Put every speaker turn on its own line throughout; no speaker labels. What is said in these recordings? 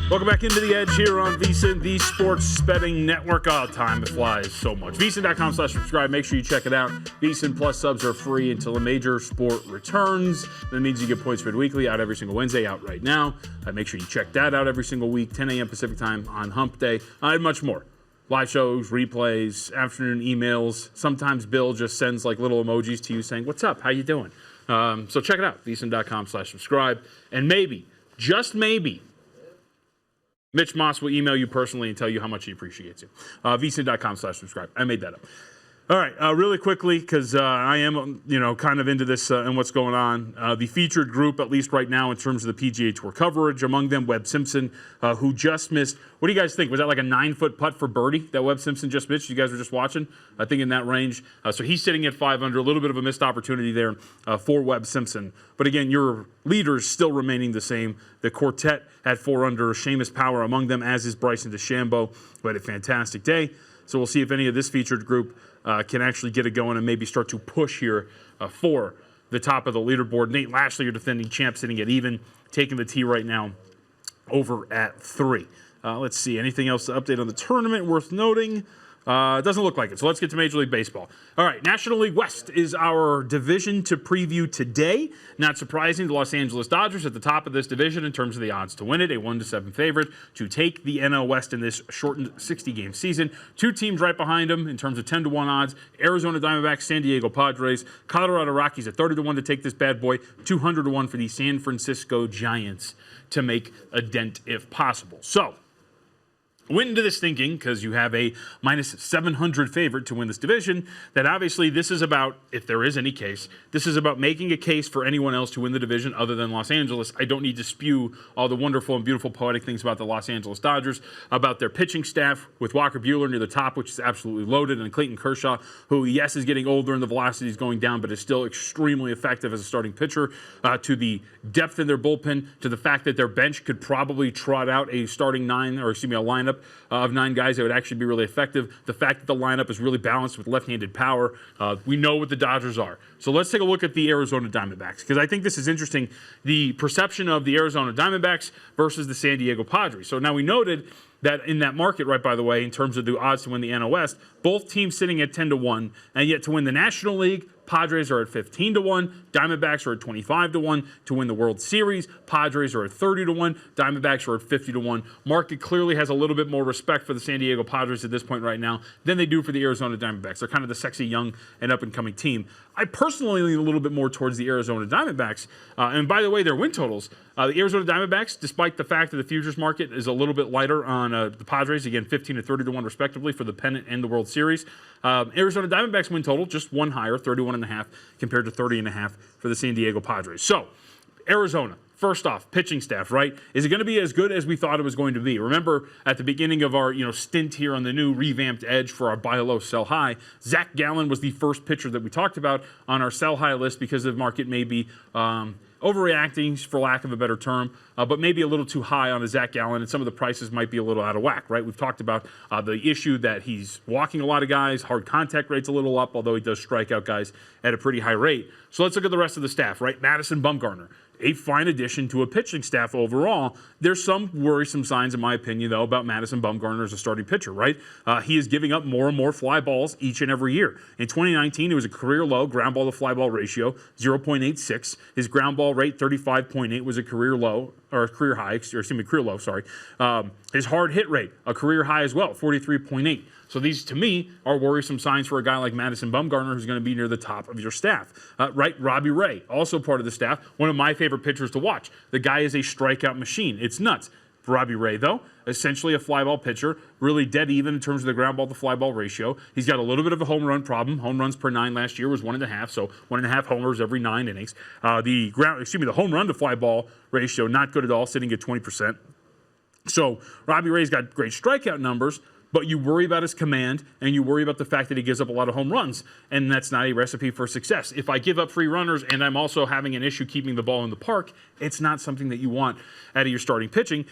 Welcome back into the Edge here on VSiN, the sports betting network. Oh, time flies so much. VSiN.com/subscribe. Make sure you check it out. VSiN Plus subs are free until a major sport returns. That means you get points for weekly out every single Wednesday, out right now. Make sure you check that out every single week, 10 a.m. Pacific time on Hump Day, and much more. Live shows, replays, afternoon emails. Sometimes Bill just sends like little emojis to you saying, "What's up? How you doing?" So check it out. VSiN.com/subscribe. And maybe, just maybe, Mitch Moss will email you personally and tell you how much he appreciates you. VSiN.com/subscribe. I made that up. All right, really quickly, because I am, kind of into this and what's going on. The featured group, at least right now, in terms of the PGA Tour coverage, among them Webb Simpson, who just missed. What do you guys think? Was that like a 9-foot putt for birdie that Webb Simpson just missed? You guys were just watching? I think in that range. So he's sitting at 5 under, a little bit of a missed opportunity there for Webb Simpson. But again, your leaders still remaining the same. The quartet at 4 under, Seamus Power among them, as is Bryson DeChambeau, who had a fantastic day. So we'll see if any of this featured group can actually get it going and maybe start to push here for the top of the leaderboard. Nate Lashley, your defending champ, sitting at even, taking the tee right now over at 3. Let's see, anything else to update on the tournament worth noting? It doesn't look like it. So let's get to Major League Baseball. All right, National League West is our division to preview today. Not surprising, the Los Angeles Dodgers at the top of this division in terms of the odds to win it, a 1-7 favorite to take the NL West in this shortened 60-game season. 2 teams right behind them in terms of 10-1 odds: Arizona Diamondbacks, San Diego Padres, Colorado Rockies at 30-1 to take this bad boy, 200-1 for the San Francisco Giants to make a dent if possible. So, went into this thinking, because you have a -700 favorite to win this division, that obviously this is about, if there is any case, this is about making a case for anyone else to win the division other than Los Angeles. I don't need to spew all the wonderful and beautiful poetic things about the Los Angeles Dodgers, about their pitching staff with Walker Buehler near the top, which is absolutely loaded, and Clayton Kershaw, who, yes, is getting older and the velocity is going down, but is still extremely effective as a starting pitcher, to the depth in their bullpen, to the fact that their bench could probably trot out a starting a lineup of 9 guys that would actually be really effective. The fact that the lineup is really balanced with left-handed power. We know what the Dodgers are. So let's take a look at the Arizona Diamondbacks, because I think this is interesting, the perception of the Arizona Diamondbacks versus the San Diego Padres. So now we noted that in that market, right, by the way, in terms of the odds to win the NL West, both teams sitting at 10-1, and yet to win the National League, Padres are at 15-1, Diamondbacks are at 25-1. To win the World Series, Padres are at 30-1, Diamondbacks are at 50-1. Market clearly has a little bit more respect for the San Diego Padres at this point right now than they do for the Arizona Diamondbacks. They're kind of the sexy, young, and up-and-coming team. I personally lean a little bit more towards the Arizona Diamondbacks. And by the way, their win totals, the Arizona Diamondbacks, despite the fact that the futures market is a little bit lighter on the Padres, again, 15 to 30-1 respectively for the pennant and the World Series. Arizona Diamondbacks win total, just one higher, 31.5 compared to 30.5 for the San Diego Padres. So, Arizona, first off, pitching staff, right? Is it going to be as good as we thought it was going to be? Remember, at the beginning of our stint here on the new revamped Edge for our buy low, sell high, Zach Gallen was the first pitcher that we talked about on our sell high list because the market may be overreacting, for lack of a better term, but maybe a little too high on a Zach Gallen, and some of the prices might be a little out of whack, right? We've talked about the issue that he's walking a lot of guys, hard contact rate's a little up, although he does strike out guys at a pretty high rate. So let's look at the rest of the staff, right? Madison Bumgarner, a fine addition to a pitching staff overall. There's some worrisome signs, in my opinion, though, about Madison Bumgarner as a starting pitcher, right? He is giving up more and more fly balls each and every year. In 2019, it was a career low ground ball to fly ball ratio, 0.86. His ground ball rate, 35.8, was a career low, or career high, career low, sorry. His hard hit rate, a career high as well, 43.8. So these, to me, are worrisome signs for a guy like Madison Bumgarner, who's going to be near the top of your staff. Right, Robbie Ray, also part of the staff, one of my favorite pitchers to watch. The guy is a strikeout machine. It's nuts. For Robbie Ray, though, essentially a fly ball pitcher, really dead even in terms of the ground ball to fly ball ratio. He's got a little bit of a home run problem. Home runs per 9 last year was 1.5, so 1.5 homers every 9 innings. The home run to fly ball ratio, not good at all, sitting at 20%. So Robbie Ray's got great strikeout numbers, but you worry about his command, and you worry about the fact that he gives up a lot of home runs, and that's not a recipe for success. If I give up free runners and I'm also having an issue keeping the ball in the park, it's not something that you want out of your starting pitching.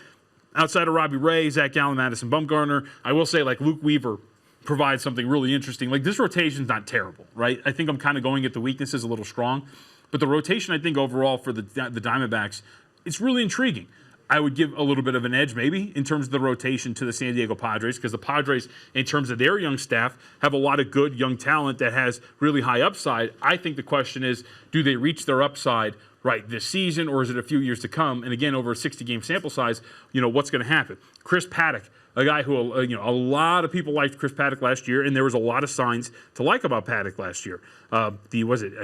Outside of Robbie Ray, Zach Gallen, Madison Bumgarner, I will say, like, Luke Weaver provides something really interesting. Like, this rotation's not terrible, right? I think I'm kind of going at the weaknesses a little strong, but the rotation, I think, overall for the Diamondbacks, it's really intriguing. I would give a little bit of an edge maybe in terms of the rotation to the San Diego Padres, because the Padres, in terms of their young staff, have a lot of good young talent that has really high upside. I think the question is, do they reach their upside right this season, or is it a few years to come? And again, over a 60-game sample size, what's going to happen? Chris Paddock, a guy who, a lot of people liked Chris Paddock last year, and there was a lot of signs to like about Paddock last year. I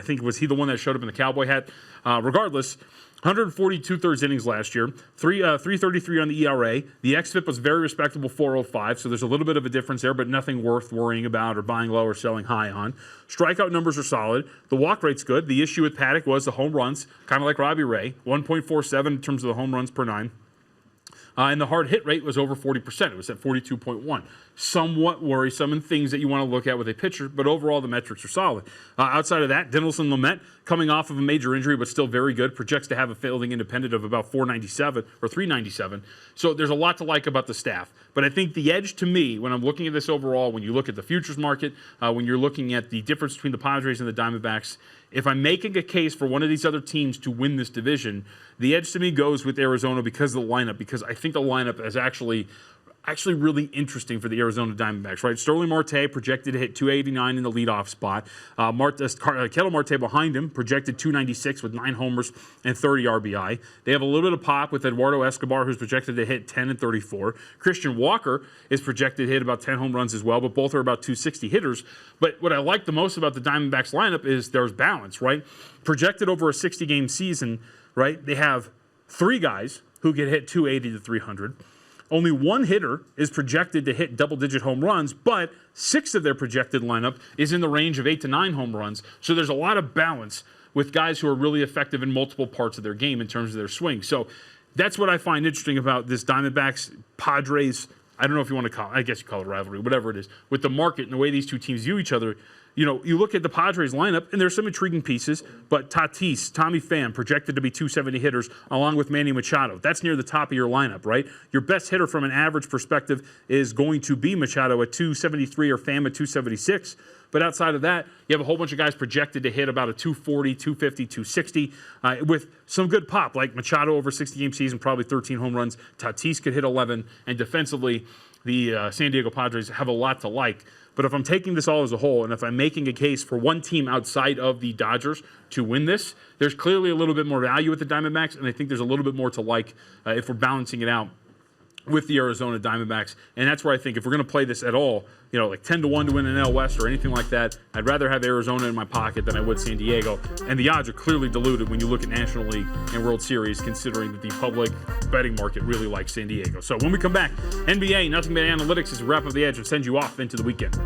think was he the one that showed up in the cowboy hat? Regardless, 142 thirds innings last year, 333 on the ERA. The xFIP was very respectable, 405, so there's a little bit of a difference there, but nothing worth worrying about or buying low or selling high on. Strikeout numbers are solid. The walk rate's good. The issue with Paddock was the home runs, kind of like Robbie Ray, 1.47 in terms of the home runs per nine. And the hard hit rate was over 40%. It was at 42.1. Somewhat worrisome and things that you want to look at with a pitcher, but overall the metrics are solid. Outside of that, Dinelson Lamet, coming off of a major injury, but still very good, projects to have a fielding independent of about 497 or 397. So there's a lot to like about the staff. But I think the edge to me, when I'm looking at this overall, when you look at the futures market, when you're looking at the difference between the Padres and the Diamondbacks, if I'm making a case for one of these other teams to win this division, the edge to me goes with Arizona because of the lineup, because I think the lineup is actually really interesting for the Arizona Diamondbacks, right? Sterling Marte projected to hit 289 in the leadoff spot. Ketel Marte behind him projected 296 with 9 homers and 30 RBI. They have a little bit of pop with Eduardo Escobar, who's projected to hit 10 and 34. Christian Walker is projected to hit about 10 home runs as well, but both are about 260 hitters. But what I like the most about the Diamondbacks lineup is there's balance, right? Projected over a 60-game season, right? They have 3 guys who can hit 280 to 300. Only 1 hitter is projected to hit double-digit home runs, but 6 of their projected lineup is in the range of 8 to 9 home runs. So there's a lot of balance with guys who are really effective in multiple parts of their game in terms of their swing. So that's what I find interesting about this Diamondbacks, Padres, I don't know if you want to call it, I guess you call it a rivalry, whatever it is, with the market and the way these two teams view each other. You look at the Padres lineup, and there's some intriguing pieces, but Tatis, Tommy Pham, projected to be 270 hitters, along with Manny Machado. That's near the top of your lineup, right? Your best hitter from an average perspective is going to be Machado at 273 or Pham at 276. But outside of that, you have a whole bunch of guys projected to hit about a 240, 250, 260 with some good pop, like Machado over 60-game season, probably 13 home runs. Tatis could hit 11, and defensively, the San Diego Padres have a lot to like. But if I'm taking this all as a whole, and if I'm making a case for one team outside of the Dodgers to win this, there's clearly a little bit more value with the Diamondbacks, and I think there's a little bit more to like if we're balancing it out with the Arizona Diamondbacks. And that's where I think if we're going to play this at all, like 10-1 to win an NL West or anything like that, I'd rather have Arizona in my pocket than I would San Diego. And the odds are clearly diluted when you look at National League and World Series, considering that the public betting market really likes San Diego. So when we come back, NBA, Nothing But Analytics is a wrap of the edge and sends you off into the weekend.